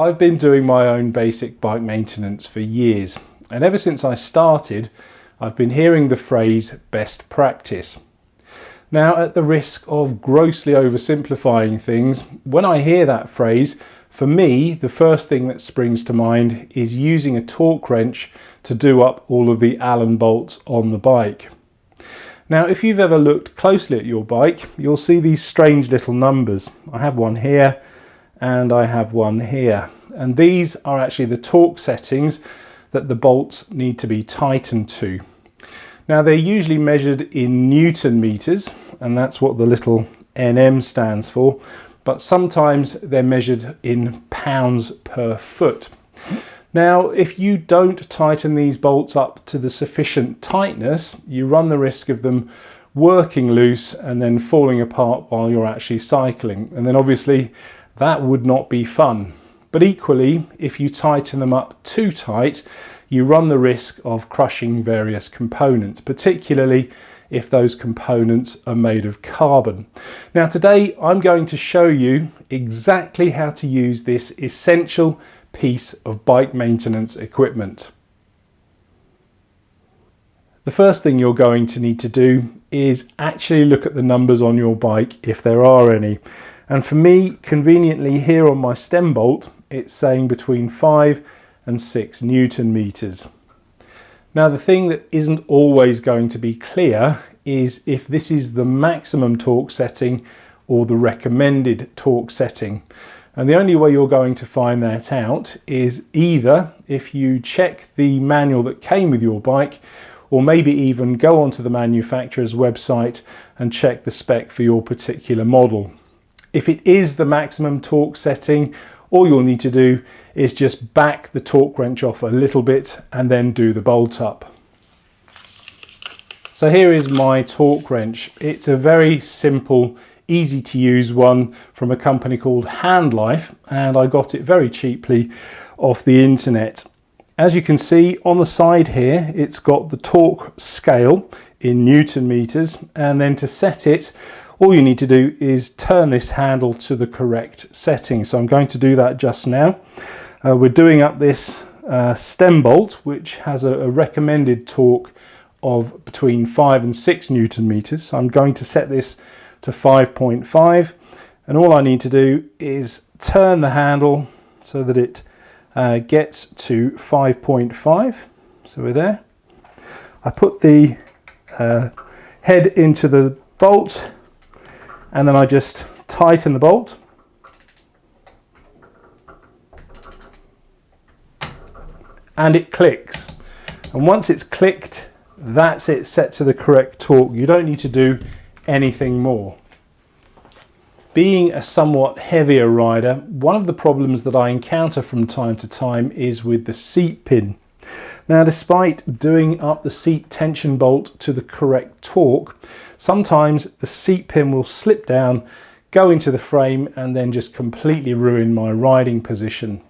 I've been doing my own basic bike maintenance for years, and ever since I started, I've been hearing the phrase best practice. Now, at the risk of grossly oversimplifying things, when I hear that phrase, for me, the first thing that springs to mind is using a torque wrench to do up all of the Allen bolts on the bike. Now, if you've ever looked closely at your bike, you'll see these strange little numbers. I have one here and I have one here, and these are actually the torque settings that the bolts need to be tightened to. Now, they're usually measured in Newton meters, and that's what the little NM stands for, but sometimes they're measured in pounds per foot. Now, if you don't tighten these bolts up to the sufficient tightness, you run the risk of them working loose and then falling apart while you're actually cycling, and then obviously that would not be fun. But equally, if you tighten them up too tight, you run the risk of crushing various components, particularly if those components are made of carbon. Now, today I'm going to show you exactly how to use this essential piece of bike maintenance equipment. The first thing you're going to need to do is actually look at the numbers on your bike, if there are any. And for me, conveniently here on my stem bolt, it's saying between 5 and 6 Newton meters. Now, the thing that isn't always going to be clear is if this is the maximum torque setting or the recommended torque setting. And the only way you're going to find that out is either if you check the manual that came with your bike, or maybe even go onto the manufacturer's website and check the spec for your particular model. If it is the maximum torque setting, all you'll need to do is just back the torque wrench off a little bit and then do the bolt up. So here is my torque wrench. It's a very simple, easy to use one from a company called Handlife, and I got it very cheaply off the internet. As you can see on the side here, it's got the torque scale in Newton meters, and then to set it, all you need to do is turn this handle to the correct setting. So I'm going to do that just now. We're doing up this stem bolt, which has a recommended torque of between 5 and 6 Newton meters. So I'm going to set this to 5.5, and all I need to do is turn the handle so that it gets to 5.5. So we're there. I put the head into the bolt, and then I just tighten the bolt. And it clicks. And once it's clicked, that's it set to the correct torque. You don't need to do anything more. Being a somewhat heavier rider, one of the problems that I encounter from time to time is with the seat pin. Now, despite doing up the seat tension bolt to the correct torque, sometimes the seat pin will slip down, go into the frame, and then just completely ruin my riding position.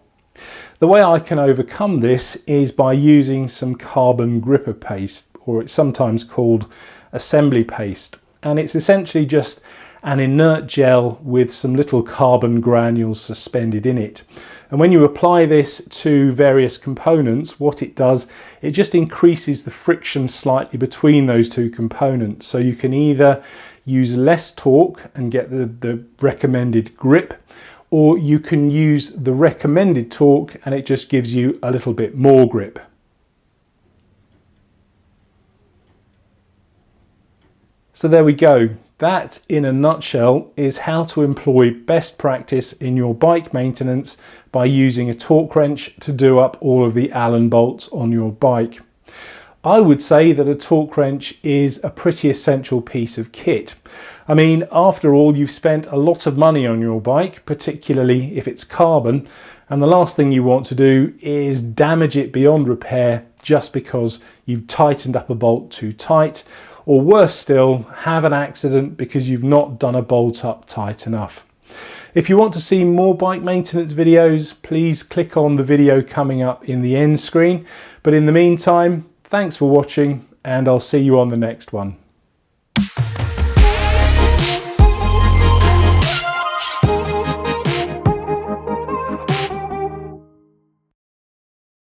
The way I can overcome this is by using some carbon gripper paste, or it's sometimes called assembly paste. And it's essentially just an inert gel with some little carbon granules suspended in it. And when you apply this to various components, what it does, it just increases the friction slightly between those two components. So you can either use less torque and get the recommended grip, or you can use the recommended torque and it just gives you a little bit more grip. So there we go. That, in a nutshell, is how to employ best practice in your bike maintenance by using a torque wrench to do up all of the Allen bolts on your bike. I would say that a torque wrench is a pretty essential piece of kit. I mean, after all, you've spent a lot of money on your bike, particularly if it's carbon, and the last thing you want to do is damage it beyond repair just because you've tightened up a bolt too tight, or worse still, have an accident because you've not done a bolt up tight enough. If you want to see more bike maintenance videos, please click on the video coming up in the end screen. But in the meantime, thanks for watching, and I'll see you on the next one.